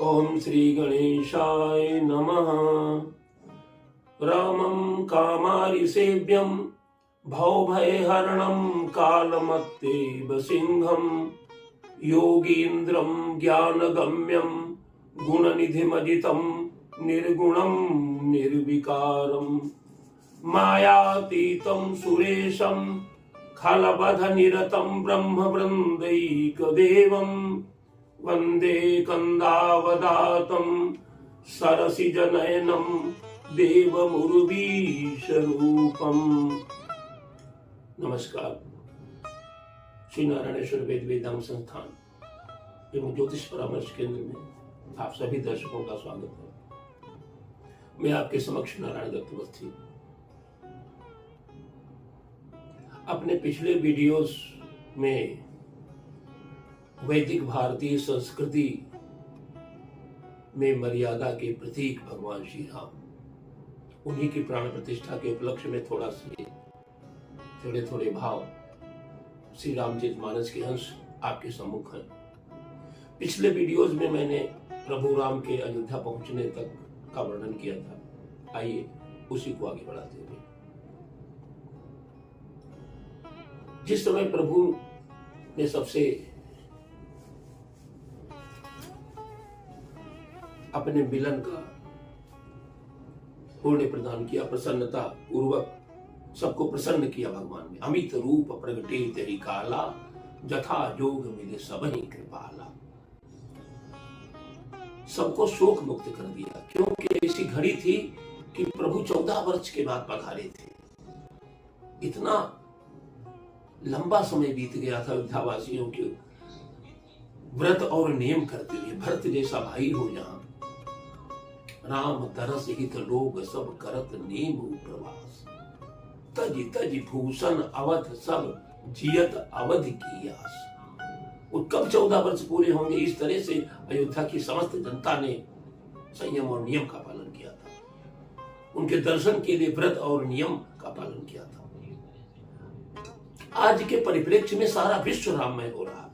ओम श्री गणेशाय नमः। रामं कामारिसेव्यं भवभयहरणं कालमत्तेव सिंहं योगीन्द्रं ज्ञानगम्यं गुणनिधिमजितं निर्गुणं निर्विकारं मायातीतं सुरेशं खलबधनिरतं ब्रह्मवृन्दैकदेवं वन्दे कन्दावदातं सरसिजनयनं देवमुर्वीशरूपम्। नमस्कार। श्री नारायणेश्वर वेद वेदांग संस्थान एवं ज्योतिष परामर्श केंद्र में आप सभी दर्शकों का स्वागत है। मैं आपके समक्ष नारायण दत्त अवस्थी। अपने पिछले वीडियोस में वैदिक भारतीय संस्कृति में मर्यादा के प्रतीक भगवान श्री राम, उन्हीं की प्राण प्रतिष्ठा के उपलक्ष्य में थोड़े थोड़े भाव श्री रामचरित मानस के अंश आपके सम्मुख हैं। पिछले वीडियोस में मैंने प्रभु राम के अयोध्या पहुंचने तक का वर्णन किया था। आइए उसी को आगे बढ़ाते हुए, जिस समय प्रभु ने सबसे अपने मिलन का पुण्य प्रदान किया, प्रसन्नता पूर्वक सबको प्रसन्न किया भगवान ने। अमित रूप प्रगटे तेरी काला, जथा जोग मिले सबहि कृपाला। सबको शोक मुक्त कर दिया, क्योंकि ऐसी घड़ी थी कि प्रभु 14 वर्ष के बाद पधारे थे। इतना लंबा समय बीत गया था अयोध्यावासियों के व्रत और नियम करते हुए। भरत जैसा भाई हो जहां, राम तरस हित लोग सब करत नेम प्रवास, तज तज भूषण अवध सब जियत अवध की आस। और कब 14 वर्ष पूरे होंगे, इस तरह से अयोध्या की समस्त जनता ने संयम और नियम का पालन किया था। उनके दर्शन के लिए व्रत और नियम का पालन किया था। आज के परिप्रेक्ष्य में सारा विश्व राममय हो रहा है।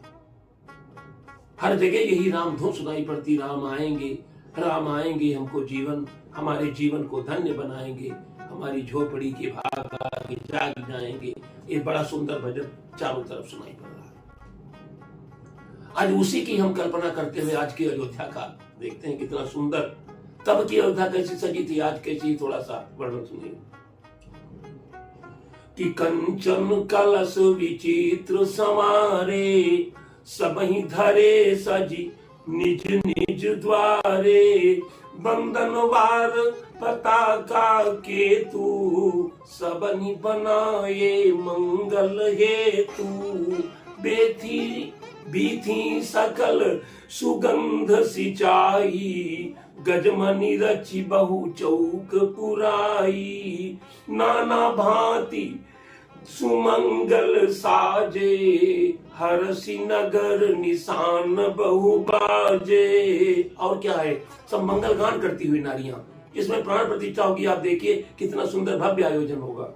हर जगह यही राम धुन सुनाई पड़ती, राम आएंगे हमको जीवन, हमारे जीवन को धन्य बनाएंगे, हमारी झोपड़ी के भाग आगे जाग जाएंगे। ये बड़ा सुंदर भजन चारों तरफ सुनाई पड़ रहा है। आज उसी की हम कल्पना करते हुए आज की अयोध्या का देखते हैं कितना सुंदर। तब की अयोध्या कैसी सजी थी, आज कैसी, थोड़ा सा वर्णन सुनिए। कि कंचन कलश विचित्र संवारे, सबहि धरे सजी निज निज द्वारे। बंधनवार पताका केतु, सबनि बनाए मंगल हेतु। बीथी सकल सुगंध सिंचाई, गजमनि रचि बहु चौक पुराई। नाना भांति सुमंगल साजे, हरसी नगर निशान बहु बाजे। और क्या है, सब मंगल गान करती हुई नारियां, इसमें प्राण प्रतिष्ठा होगी। आप देखिए कितना सुंदर भव्य आयोजन होगा।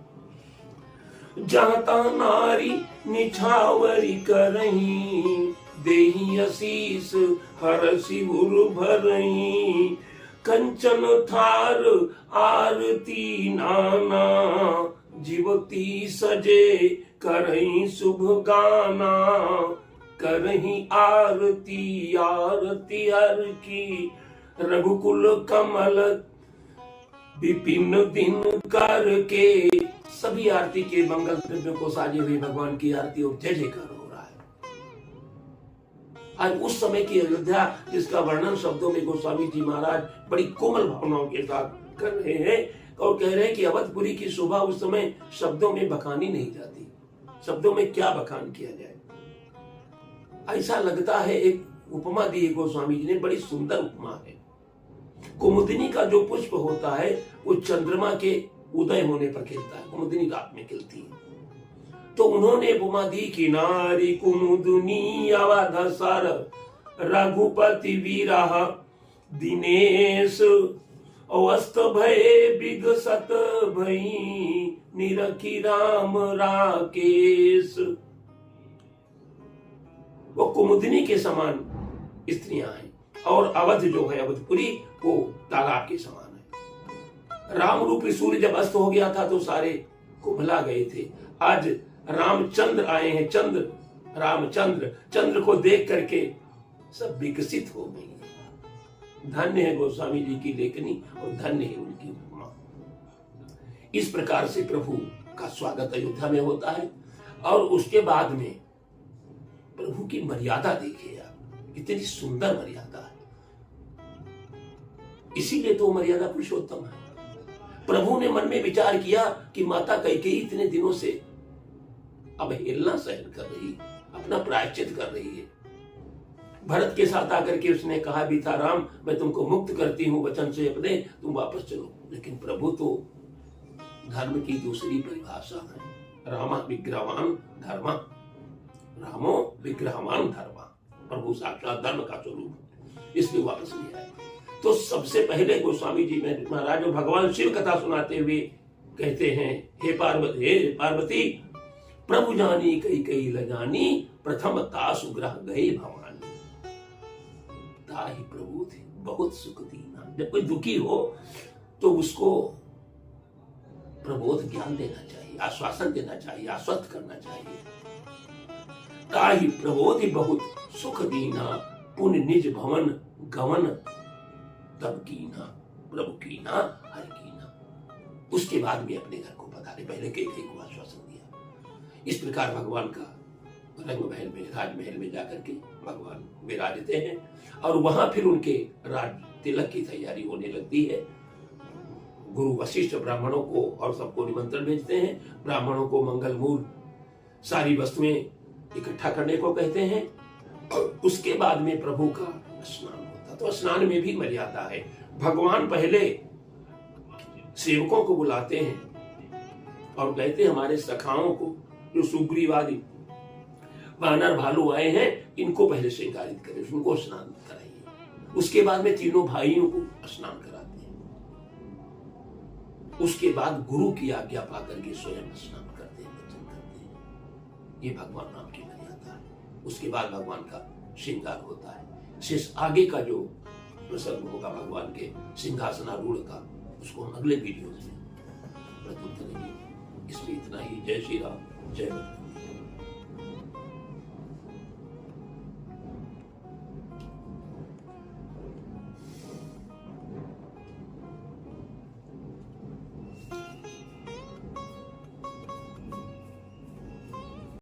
जहाँ तहाँ नारी निछावरी करही, देही आशीष हरसी उर भरही। कंचन थार आरती नाना, जीवती सजे करही शुभ गाना। करही आरती आरती हर की, रघुकुल कमल विपिन दिन करके। सभी आरती के मंगल द्रव्यों को साजे हुए भगवान की आरती और जय जयकार हो रहा है। आज उस समय की अयोध्या, जिसका वर्णन शब्दों में गोस्वामी जी महाराज बड़ी कोमल भावनाओं के साथ कर रहे हैं और कह रहे हैं कि अवधपुरी की शोभा उस समय शब्दों में बखानी नहीं जाती। शब्दों में क्या बखान किया जाए, ऐसा लगता है। एक उपमा दी है गोस्वामी जी ने, बड़ी सुंदर उपमा है। कुमुदिनी का जो पुष्प होता है वो चंद्रमा के उदय होने पर खिलता है, कुमुदिनी रात में खिलती है। तो उन्होंने उपमा दी कि नारी कुमुदिनी अवधसर, रघुपति वीरा दिनेश। अवस्थ भये विगसत भई, निरखी राम राकेश। वो कुमुदिनी के समान स्त्रियां हैं। और अवध जो है अवधपुरी वो तालाब के समान है। राम रूपी सूर्य जब अस्त हो गया था तो सारे कुंभला गए थे। आज रामचंद्र आए हैं, चंद्र रामचंद्र, चंद्र को देख करके सब विकसित हो गई है। धन्य है गोस्वामी जी की लेखनी और धन्य है उनकी उपमा। इस प्रकार से प्रभु का स्वागत अयोध्या में होता है। और उसके बाद में प्रभु की मर्यादा देखिए आप, इतनी सुंदर मर्यादा है। इसीलिए तो मर्यादा पुरुषोत्तम है। प्रभु ने मन में विचार किया कि माता कैकेयी इतने दिनों से अवहेलना सहन कर रही, अपना प्रायश्चित कर रही है। भरत के साथ आकर के उसने कहा भी था, राम मैं तुमको मुक्त करती हूं वचन से अपने, तुम वापस चलो। लेकिन प्रभु तो धर्म की दूसरी परिभाषा है। रामा विग्रहवान धर्मा, रामो विग्रहवान धर्मा। प्रभु साक्षात धर्म का स्वरूप, इसलिए वापस नहीं आए। तो सबसे पहले गोस्वामी जी महाराज भगवान शिव कथा सुनाते हुए कहते हैं, हे पार्वती प्रभु जानी कई लजानी, प्रथम तासु ग्रह गए भवानी। ताहि प्रभु थे बहुत सुख दीना। जब कोई दुखी हो तो उसको प्रबोध ज्ञान देना चाहिए, आश्वासन देना चाहिए, आश्वस्त करना चाहिए। ताहि प्रबोधि बहुत सुख दीना, पुण्य निज भवन गवन तब कीना, प्रभु कीना हर कीना। उसके बाद में अपने घर को पधारे, पहले कैकेयी को आश्वासन दिया। इस प्रकार भगवान का रंग महल में, राजमहल में जाकर के भगवान विराजते हैं और वहां फिर उनके राज तिलक की तैयारी होने लगती है। गुरु वशिष्ठ ब्राह्मणों को और सबको निमंत्रण भेजते हैं। ब्राह्मणों को मंगल मूल सारी वस्तुएं इकट्ठा करने को कहते हैं और उसके बाद में प्रभु का स्नान होता। तो स्नान में भी मर्यादा है। भगवान पहले सेवकों को बुलाते हैं और कहते हैं हमारे सखाओं को, जो सुग्रीवादी वानर भालू आए हैं, इनको पहले श्रृंगारित करें, उनको स्नान कराइए। उसके बाद में तीनों भाइयों को स्नान कराते हैं। उसके बाद गुरु की आज्ञा पाकर के स्वयं स्नान करते हैं, वचन करते हैं। ये भगवान राम की मर्यादा है। उसके बाद भगवान का श्रृंगार होता है। शेष आगे का जो प्रसंग होगा भगवान के सिंहासनारूढ़ का, उसको हम अगले वीडियो में प्रस्तुत करेंगे। इसलिए इतना ही। जय श्री राम, जय